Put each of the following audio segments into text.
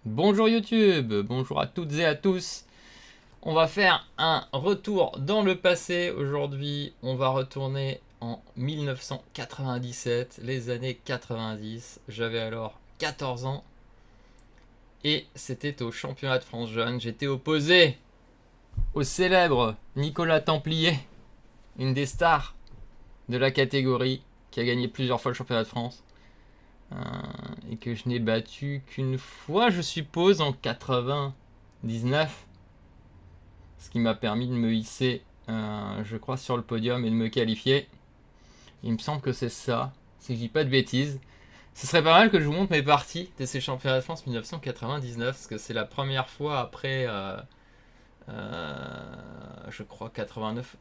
Bonjour YouTube, bonjour à toutes et à tous. On va faire un retour dans le passé. Aujourd'hui, on va retourner en 1997, les années 90. J'avais alors 14 ans et c'était au championnat de France jeune. J'étais opposé au célèbre Nicolas Templier, une des stars de la catégorie qui a gagné plusieurs fois le championnat de France. Et que je n'ai battu qu'une fois, je suppose, en 99. Ce qui m'a permis de me hisser, je crois, sur le podium et de me qualifier. Il me semble que c'est ça, si je dis pas de bêtises. Ce serait pas mal que je vous montre mes parties de ces championnats de France 1999, parce que c'est la première fois après, je crois, 89,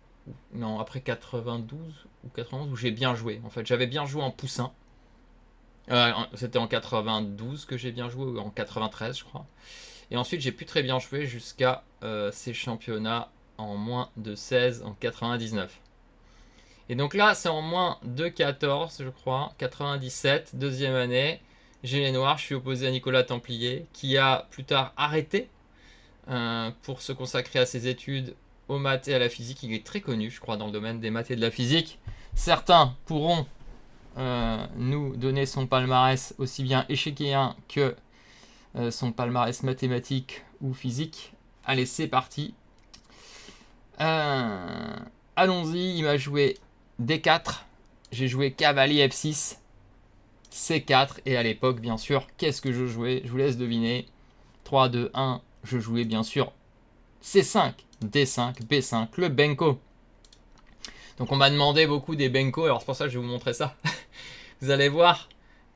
non, après 92 ou 91, où j'ai bien joué. En fait, j'avais bien joué en poussin. C'était en 92 que j'ai bien joué, ou en 93, je crois. Et ensuite, j'ai pu très bien jouer jusqu'à ces championnats en moins de 16 en 99. Et donc là, c'est en moins de 14, je crois, 97, deuxième année. J'ai les Noirs, je suis opposé à Nicolas Templier, qui a plus tard arrêté pour se consacrer à ses études aux maths et à la physique. Il est très connu, je crois, dans le domaine des maths et de la physique. Certains pourront nous donner son palmarès aussi bien échéquéen que son palmarès mathématique ou physique. Allez, c'est parti. Euh, Allons-y, il m'a joué D4. J'ai joué cavalier F6, C4. Et à l'époque, bien sûr, qu'est-ce que je jouais? Je vous laisse deviner. 3, 2, 1. Je jouais bien sûr C5, D5, B5, le Benko. Donc on m'a demandé beaucoup des Benko, alors c'est pour ça que je vais vous montrer ça. Vous allez voir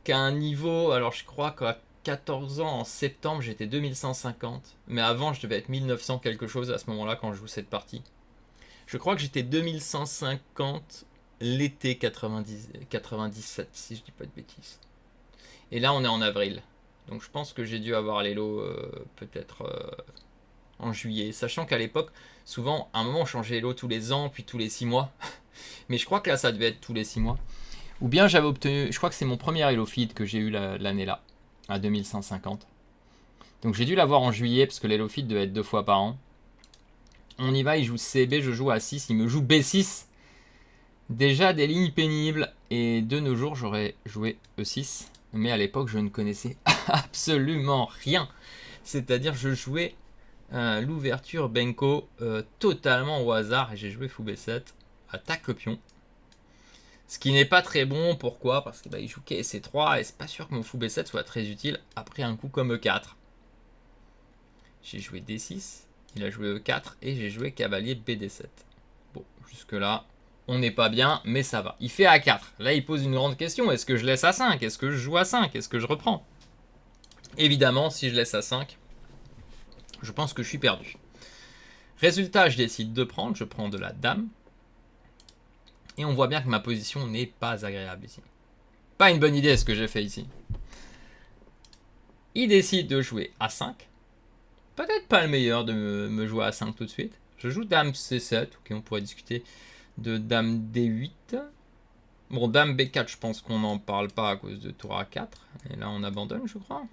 qu'à un niveau, alors je crois qu'à 14 ans, en septembre, j'étais 2150. Mais avant, je devais être 1900 quelque chose à ce moment-là quand je joue cette partie. Je crois que j'étais 2150 l'été 97, si je dis pas de bêtises. Et là, on est en avril. Donc je pense que j'ai dû avoir les lots peut-être en juillet. Sachant qu'à l'époque, souvent, à un moment, on changeait les lots tous les ans, puis tous les 6 mois. Mais je crois que là, ça devait être tous les 6 mois. Ou bien j'avais obtenu, je crois que c'est mon premier Hello Feed que j'ai eu l'année là, à 2150. Donc j'ai dû l'avoir en juillet, parce que l'Hello Feed devait être 2 fois par an. On y va, il joue CB, je joue A6, il me joue B6. Déjà des lignes pénibles, et de nos jours j'aurais joué E6. Mais à l'époque je ne connaissais absolument rien. C'est-à-dire je jouais l'ouverture Benko totalement au hasard, et j'ai joué fou B7, attaque le pion. Ce qui n'est pas très bon, pourquoi? Parce qu'il joue KC3 et c'est pas sûr que mon fou B7 soit très utile après un coup comme E4. J'ai joué D6, il a joué E4 et j'ai joué cavalier BD7. Bon, jusque là, on n'est pas bien, mais ça va. Il fait A4. Là, il pose une grande question. Est-ce que je laisse A5? Est-ce que je joue A5? Est-ce que je reprends? Évidemment, si je laisse A5, je pense que je suis perdu. Résultat, je décide de prendre. Je prends de la dame. Et on voit bien que ma position n'est pas agréable ici. Pas une bonne idée ce que j'ai fait ici. Il décide de jouer A5. Peut-être pas le meilleur de me jouer A5 tout de suite. Je joue dame C7. Ok, on pourrait discuter de dame D8. Bon, dame B4, je pense qu'on n'en parle pas à cause de tour A4. Et là, on abandonne, je crois.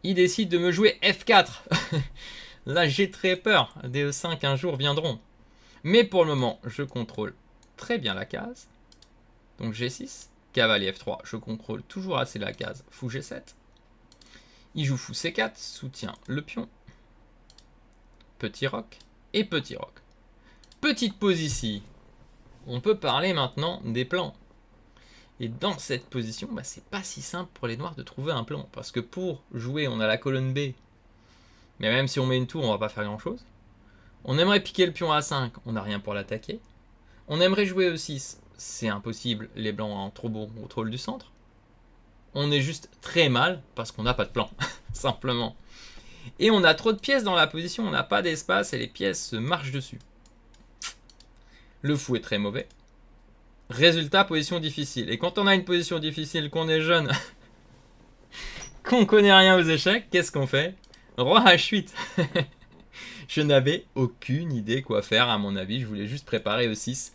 Il décide de me jouer F4. Là, j'ai très peur. Des E5 un jour viendront. Mais pour le moment, je contrôle très bien la case. Donc G6, cavalier F3. Je contrôle toujours assez la case. Fou G7. Il joue fou C4, soutient le pion. Petit roc et petit roc. Petite pause ici. On peut parler maintenant des plans. Et dans cette position, c'est pas si simple pour les noirs de trouver un plan. Parce que pour jouer, on a la colonne B. Mais même si on met une tour, on va pas faire grand chose. On aimerait piquer le pion à 5, on n'a rien pour l'attaquer. On aimerait jouer E6, c'est impossible, les blancs ont trop bon contrôle du centre. On est juste très mal parce qu'on n'a pas de plan, simplement. Et on a trop de pièces dans la position, on n'a pas d'espace et les pièces se marchent dessus. Le fou est très mauvais. Résultat, position difficile. Et quand on a une position difficile, qu'on est jeune, qu'on connaît rien aux échecs, qu'est-ce qu'on fait? Roi H8. Je n'avais aucune idée quoi faire à mon avis, je voulais juste préparer E6.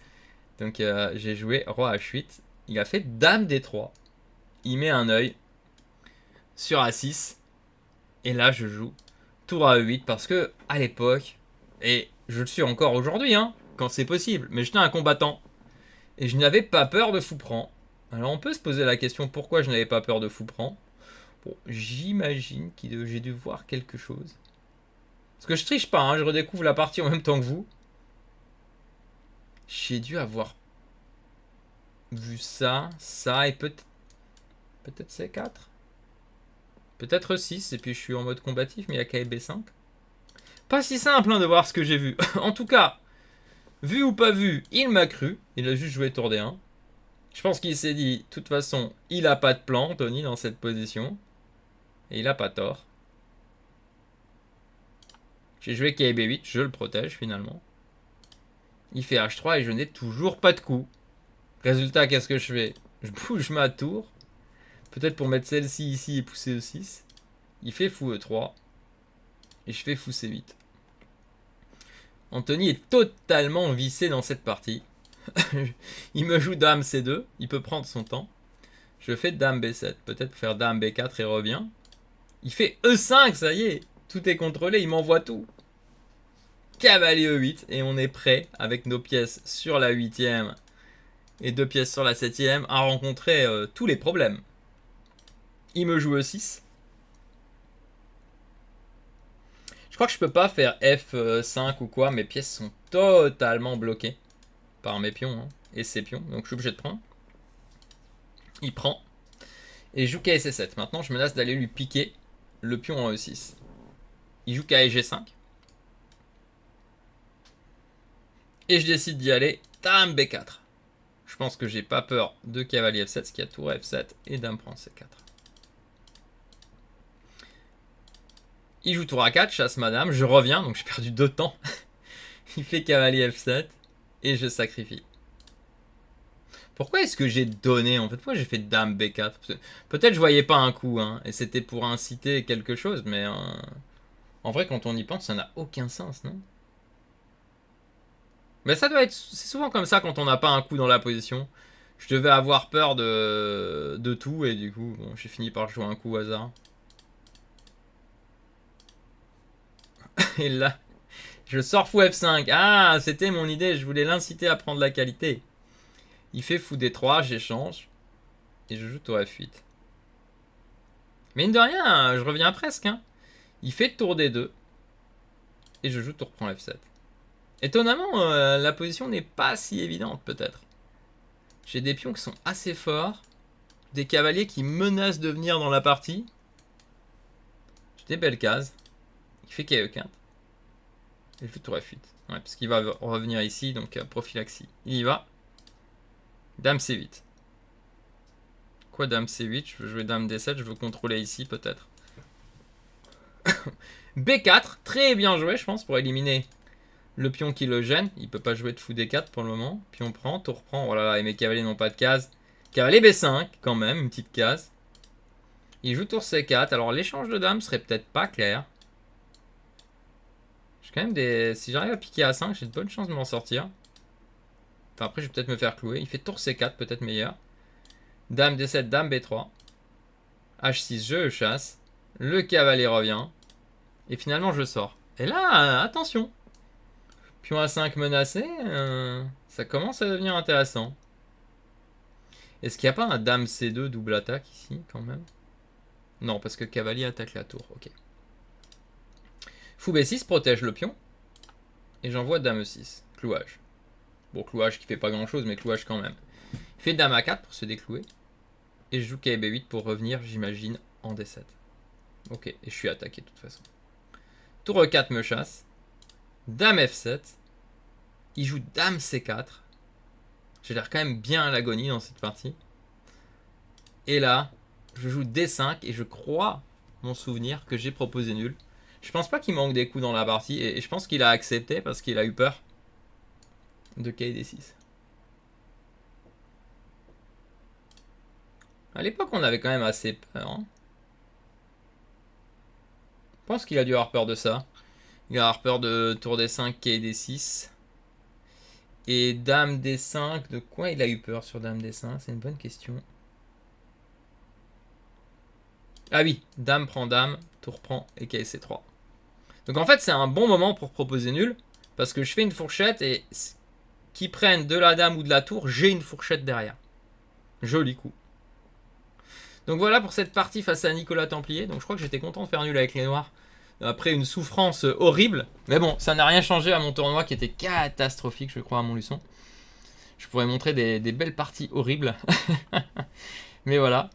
Donc j'ai joué roi H8, il a fait dame D3. Il met un œil, sur A6. Et là, je joue tour à E8 parce que, à l'époque, et je le suis encore aujourd'hui, hein, quand c'est possible, mais j'étais un combattant. Et je n'avais pas peur de fou-prend. Alors on peut se poser la question pourquoi je n'avais pas peur de fou-prend. Bon, j'imagine que j'ai dû voir quelque chose. Parce que je triche pas, hein, je redécouvre la partie en même temps que vous. J'ai dû avoir vu ça, ça et peut-être C4. Peut-être 6 et puis je suis en mode combatif mais il y a qu'à B5. Pas si simple hein, de voir ce que j'ai vu. En tout cas, vu ou pas vu, il m'a cru. Il a juste joué tour D1. Je pense qu'il s'est dit, de toute façon, il a pas de plan, Tony, dans cette position. Et il a pas tort. J'ai joué KB8, je le protège finalement. Il fait H3 et je n'ai toujours pas de coup. Résultat, qu'est-ce que je fais? Je bouge ma tour. Peut-être pour mettre celle-ci ici et pousser E6. Il fait fou E3. Et je fais fou C8. Anthony est totalement vissé dans cette partie. Il me joue dame C2. Il peut prendre son temps. Je fais dame B7. Peut-être faire dame B4 et revient. Il fait E5, ça y est. Tout est contrôlé, il m'envoie tout. Cavalier E8. Et on est prêt, avec nos pièces sur la 8ème et 2 pièces sur la 7ème, à rencontrer tous les problèmes. Il me joue E6. Je crois que je peux pas faire F5 ou quoi. Mes pièces sont totalement bloquées par mes pions hein, et ses pions. Donc je suis obligé de prendre. Il prend. Et je joue KSC7. Maintenant, je menace d'aller lui piquer le pion en E6. Il joue KG5. Et je décide d'y aller. Dame B4. Je pense que j'ai pas peur de cavalier F7, ce qui a tour F7 et dame prend C4. Il joue tour A4, chasse madame, je reviens, donc j'ai perdu 2 temps. Il fait cavalier F7 et je sacrifie. Pourquoi est-ce que j'ai donné en fait? Pourquoi j'ai fait dame B4? Peut-être je voyais pas un coup, hein, et c'était pour inciter quelque chose, mais en vrai quand on y pense, ça n'a aucun sens, non? Mais ça doit être... C'est souvent comme ça quand on n'a pas un coup dans la position. Je devais avoir peur de tout et du coup, bon, j'ai fini par jouer un coup au hasard. Et là, je sors fou F5. Ah, c'était mon idée, je voulais l'inciter à prendre la qualité. Il fait fou D3, j'échange. Et je joue tour F8. Mine de rien, je reviens presque. Hein. Il fait tour D2. Et je joue tour prend F7. Étonnamment, la position n'est pas si évidente peut-être. J'ai des pions qui sont assez forts. Des cavaliers qui menacent de venir dans la partie. J'ai des belles cases. Il fait KE4. Et je joue tour F8. Ouais, parce qu'il va revenir ici, donc prophylaxie. Il y va. Dame C8. Quoi dame C8? Je veux jouer dame D7, je veux contrôler ici peut-être. B4, très bien joué je pense pour éliminer le pion qui le gêne. Il peut pas jouer de fou D4 pour le moment. Pion prend, tour prend. Oh là là, et mes cavaliers n'ont pas de case. Cavalier B5 quand même, une petite case. Il joue tour C4. Alors l'échange de dames serait peut-être pas clair. J'ai quand même des... Si j'arrive à piquer A5, j'ai de bonnes chances de m'en sortir. Enfin après je vais peut-être me faire clouer. Il fait tour C4, peut-être meilleur. Dame D7, dame B3. H6, je chasse. Le cavalier revient. Et finalement je sors. Et là, attention. Pion A5 menacé, ça commence à devenir intéressant. Est-ce qu'il n'y a pas un dame C2 double attaque ici quand même? Non, parce que cavalier attaque la tour, ok. Fou B6 protège le pion. Et j'envoie dame E6, clouage. Bon, clouage qui fait pas grand chose, mais clouage quand même. Il fait dame A4 pour se déclouer. Et je joue KB8 pour revenir, j'imagine, en D7. Ok, et je suis attaqué de toute façon. Tour E4 me chasse. Dame F7. Il joue dame C4. J'ai l'air quand même bien à l'agonie dans cette partie. Et là, je joue D5 et je crois, mon souvenir, que j'ai proposé nul. Je pense pas qu'il manque des coups dans la partie et je pense qu'il a accepté parce qu'il a eu peur de KD6. À l'époque, on avait quand même assez peur. Hein. Je pense qu'il a dû avoir peur de ça. Il a avoir peur de tour D5, KD6. Et dame D5, de quoi il a eu peur sur dame D5? C'est une bonne question. Ah oui, dame prend dame, tour prend et KC3. Donc en fait, c'est un bon moment pour proposer nul. Parce que je fais une fourchette et qui prennent de la dame ou de la tour, j'ai une fourchette derrière. Joli coup. Donc voilà pour cette partie face à Nicolas Templier. Donc je crois que j'étais content de faire nul avec les noirs. Après une souffrance horrible. Mais bon, ça n'a rien changé à mon tournoi qui était catastrophique, je crois, à Montluçon. Je pourrais montrer des belles parties horribles. Mais voilà.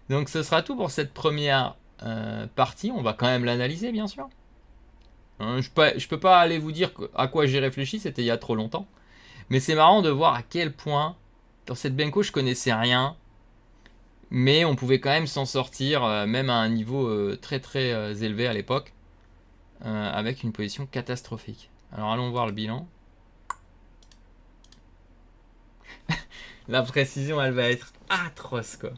Donc ce sera tout pour cette première partie. On va quand même l'analyser, bien sûr. Je peux pas aller vous dire à quoi j'ai réfléchi, c'était il y a trop longtemps. Mais c'est marrant de voir à quel point, dans cette Benko, je connaissais rien. Mais on pouvait quand même s'en sortir, même à un niveau très très élevé à l'époque, avec une position catastrophique. Alors allons voir le bilan. La précision, elle va être atroce, quoi.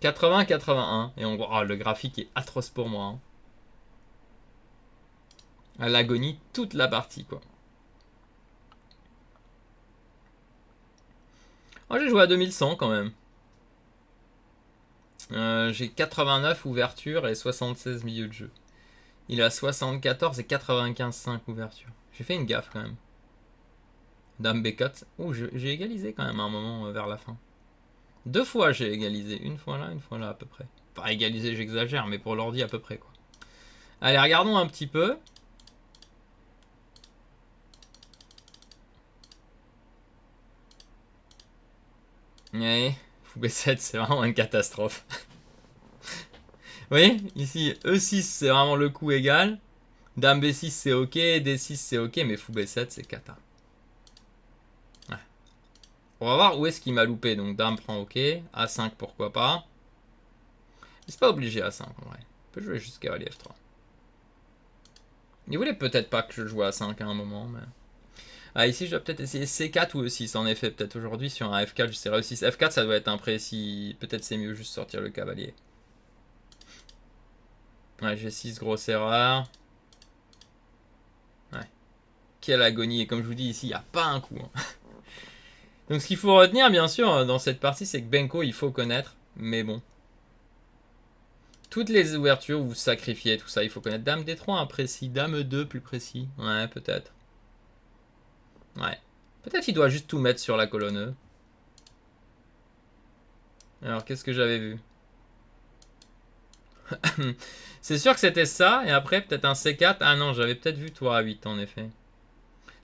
80-81. Et on voit, oh, le graphique est atroce pour moi. Hein. À l'agonie, toute la partie, quoi. Oh, j'ai joué à 2100 quand même. J'ai 89 ouvertures et 76 milieux de jeu. Il a 74 et 95,5 ouvertures. J'ai fait une gaffe quand même. Dame B4. Ouh, j'ai égalisé quand même à un moment vers la fin. 2 fois j'ai égalisé. Une fois là à peu près. Enfin, égalisé, j'exagère, mais pour l'ordi à peu près quoi. Allez, regardons un petit peu. Ouais, fou B7, c'est vraiment une catastrophe. Vous voyez, ici, E6, c'est vraiment le coup égal. Dame B6, c'est ok. D6, c'est ok, mais fou B7, c'est cata. Ouais. On va voir où est-ce qu'il m'a loupé. Donc, dame prend ok. A5, pourquoi pas. C'est pas obligé A5 en vrai. On peut jouer jusqu'à cavalier F3. Il voulait peut-être pas que je joue A5 à un moment, mais... Ah, ici, je dois peut-être essayer C4 ou E6. En effet, peut-être aujourd'hui, sur un F4, j'essaierai E6. F4, ça doit être imprécis. Peut-être c'est mieux juste sortir le cavalier. Ouais, G6, grosse erreur. Ouais. Quelle agonie. Et comme je vous dis, ici, il n'y a pas un coup. Hein. Donc, ce qu'il faut retenir, bien sûr, dans cette partie, c'est que Benko, il faut connaître. Mais bon. Toutes les ouvertures, vous sacrifiez, tout ça, il faut connaître. Dame D3, imprécis. Dame 2, plus précis. Ouais, peut-être. Ouais. Peut-être il doit juste tout mettre sur la colonne E. Alors, qu'est-ce que j'avais vu? C'est sûr que c'était ça, et après peut-être un C4. Ah non, j'avais peut-être vu tour A8 en effet.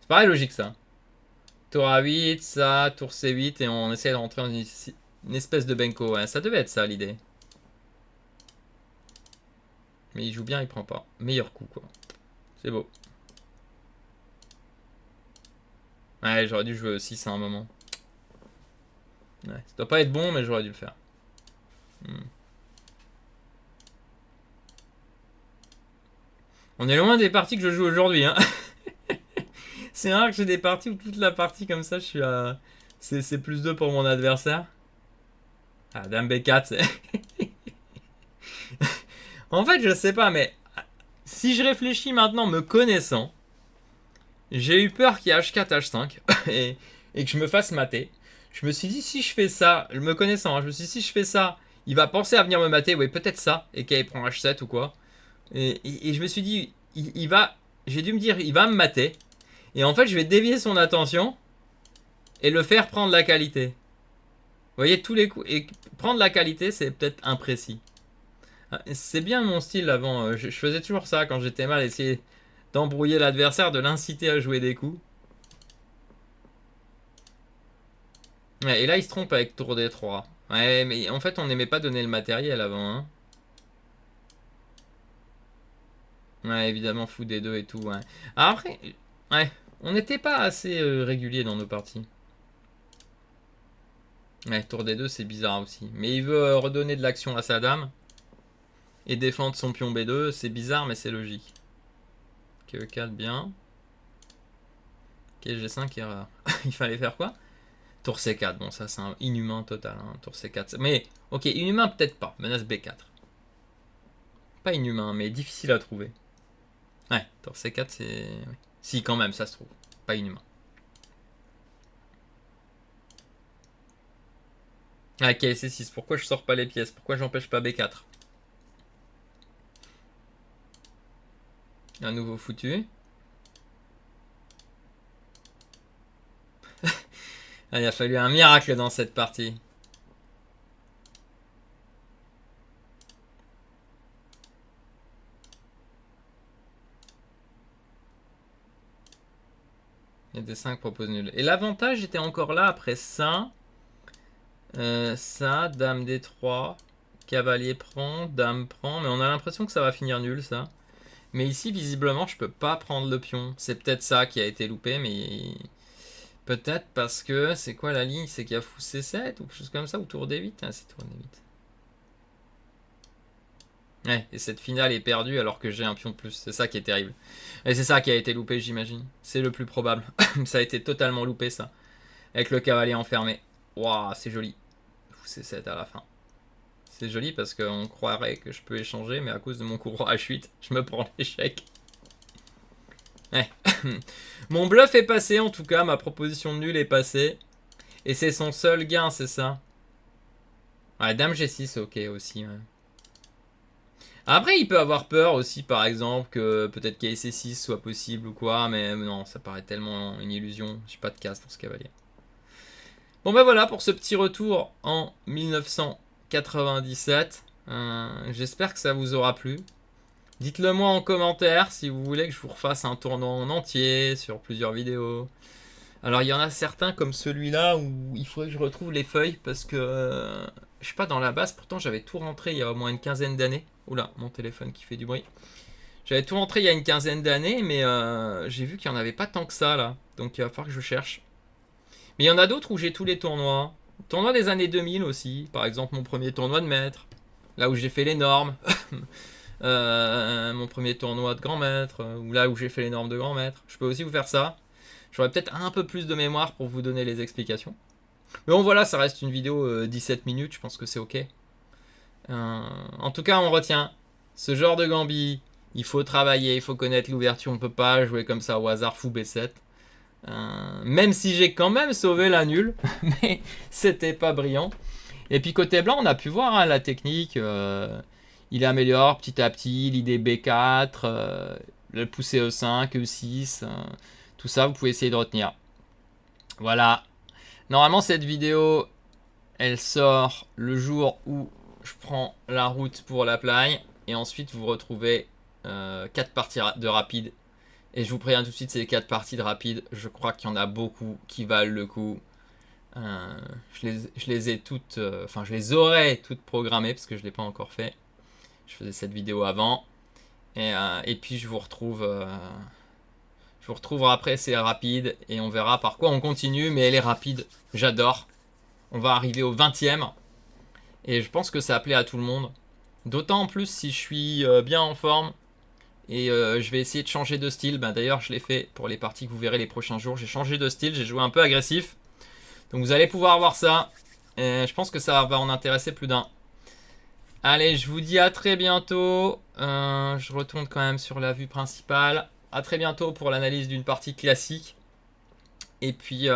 C'est pareil logique ça. Tour A8, ça, tour C8, et on essaie de rentrer dans une espèce de benko. Ouais, ça devait être ça l'idée. Mais il joue bien, il prend pas. Meilleur coup quoi. C'est beau. Ouais, j'aurais dû jouer aussi 6 à un moment. Ouais, ça doit pas être bon, mais j'aurais dû le faire. On est loin des parties que je joue aujourd'hui. Hein. C'est rare que j'ai des parties où toute la partie comme ça, je suis à... C'est plus 2 pour mon adversaire. Ah, Dame B4, c'est... En fait, je sais pas, mais... Si je réfléchis maintenant, me connaissant, j'ai eu peur qu'il y ait H4, H5 et que je me fasse mater. Je me suis dit, si je fais ça, me connaissant, hein, je me suis dit, si je fais ça, il va penser à venir me mater, ouais, peut-être ça, et qu'il prend H7 ou quoi. Et je me suis dit, il va, j'ai dû me dire, il va me mater. Et en fait, je vais dévier son attention et le faire prendre la qualité. Vous voyez, tous les coups. Et prendre la qualité, c'est peut-être imprécis. C'est bien mon style avant. Je faisais toujours ça quand j'étais mal, essayer d'embrouiller l'adversaire, de l'inciter à jouer des coups. Ouais, et là, il se trompe avec tour D3. Ouais, mais en fait, on n'aimait pas donner le matériel avant. Hein. Ouais, évidemment, fou D2 et tout. Ouais. Alors après, ouais, on n'était pas assez régulier dans nos parties. Ouais, tour D2, c'est bizarre aussi. Mais il veut redonner de l'action à sa dame. Et défendre son pion B2, c'est bizarre, mais c'est logique. Ok, E4, bien. Ok, G5, erreur. Il fallait faire quoi? Tour C4, bon ça c'est un inhumain total, hein. Tour C4. Mais, ok, inhumain peut-être pas, menace B4. Pas inhumain, mais difficile à trouver. Ouais, tour C4 c'est... Si quand même, ça se trouve. Pas inhumain. Ah, ok, C6. Pourquoi je sors pas les pièces? Pourquoi j'empêche pas B4? Un nouveau foutu. Ah, il a fallu un miracle dans cette partie. Et D5 propose nul. Et l'avantage était encore là après ça. Ça, dame D3. Cavalier prend, dame prend. Mais on a l'impression que ça va finir nul ça. Mais ici, visiblement, je peux pas prendre le pion. C'est peut-être ça qui a été loupé, mais... Peut-être parce que... C'est quoi la ligne? C'est qu'il y a fou C7 ou quelque chose comme ça, ou tour D8? Ah, c'est tour D8. Ouais, et cette finale est perdue alors que j'ai un pion de plus. C'est ça qui est terrible. Et c'est ça qui a été loupé, j'imagine. C'est le plus probable. Ça a été totalement loupé, ça. Avec le cavalier enfermé. Waouh, c'est joli. Fou C7 à la fin. C'est joli parce qu'on croirait que je peux échanger, mais à cause de mon coup roi H8, je me prends l'échec. Ouais. Mon bluff est passé en tout cas, ma proposition de nul est passée. Et c'est son seul gain, c'est ça. Ouais, dame G6, ok aussi. Ouais. Après, il peut avoir peur aussi, par exemple, que peut-être qu'AC6 soit possible ou quoi, mais non, ça paraît tellement une illusion. J'ai pas de casse pour ce cavalier. Bon, ben voilà pour ce petit retour en 1997. J'espère que ça vous aura plu. Dites-le moi en commentaire si vous voulez que je vous refasse un tournoi en entier sur plusieurs vidéos. Alors il y en a certains comme celui-là où il faudrait que je retrouve les feuilles parce que je suis pas dans la base. Pourtant j'avais tout rentré il y a au moins une quinzaine d'années. Oula, mon téléphone qui fait du bruit. J'avais tout rentré il y a une quinzaine d'années, mais j'ai vu qu'il n'y en avait pas tant que ça là. Donc il va falloir que je cherche. Mais il y en a d'autres où j'ai tous les tournois. Tournoi des années 2000 aussi. Par exemple mon premier tournoi de maître. Là où j'ai fait les normes. Mon premier tournoi de grand maître. Ou là où j'ai fait les normes de grand maître. Je peux aussi vous faire ça. J'aurais peut-être un peu plus de mémoire pour vous donner les explications. Mais bon voilà, ça reste une vidéo 17 minutes, je pense que c'est ok. En tout cas, on retient ce genre de gambit. Il faut travailler, il faut connaître l'ouverture. On ne peut pas jouer comme ça au hasard fou B7. Même si j'ai quand même sauvé la nulle, mais c'était pas brillant. Et puis côté blanc, on a pu voir hein, la technique. Il améliore petit à petit l'idée B4, le pousser E5, E6. Tout ça, vous pouvez essayer de retenir. Voilà. Normalement, cette vidéo, elle sort le jour où je prends la route pour la plagne. Et ensuite, vous retrouvez 4 parties de rapide. Et je vous préviens tout de suite, ces 4 parties de rapide, je crois qu'il y en a beaucoup qui valent le coup. Je les ai toutes, enfin je les aurais toutes programmées parce que je ne l'ai pas encore fait. Je faisais cette vidéo avant. Et puis je vous retrouve après, c'est rapide et on verra par quoi on continue. Mais elle est rapide, j'adore. On va arriver au 20e et je pense que ça a plu à tout le monde. D'autant en plus si je suis bien en forme. Et je vais essayer de changer de style. D'ailleurs, je l'ai fait pour les parties que vous verrez les prochains jours. J'ai changé de style, j'ai joué un peu agressif. Donc vous allez pouvoir voir ça. Et je pense que ça va en intéresser plus d'un. Allez, je vous dis à très bientôt. Je retourne quand même sur la vue principale. À très bientôt pour l'analyse d'une partie classique. Et puis,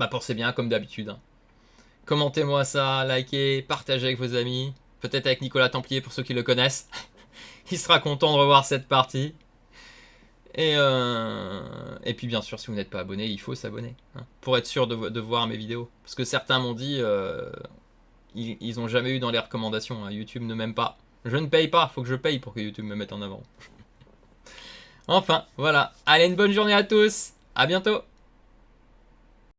pensez bien comme d'habitude. Hein. Commentez-moi ça, likez, partagez avec vos amis. Peut-être avec Nicolas Templier pour ceux qui le connaissent. Il sera content de revoir cette partie. Et puis bien sûr, si vous n'êtes pas abonné, il faut s'abonner. Hein, pour être sûr de voir mes vidéos. Parce que certains m'ont dit, ils n'ont jamais eu dans les recommandations. Hein, YouTube ne m'aime pas. Je ne paye pas, faut que je paye pour que YouTube me mette en avant. Enfin, voilà. Allez, une bonne journée à tous. À bientôt.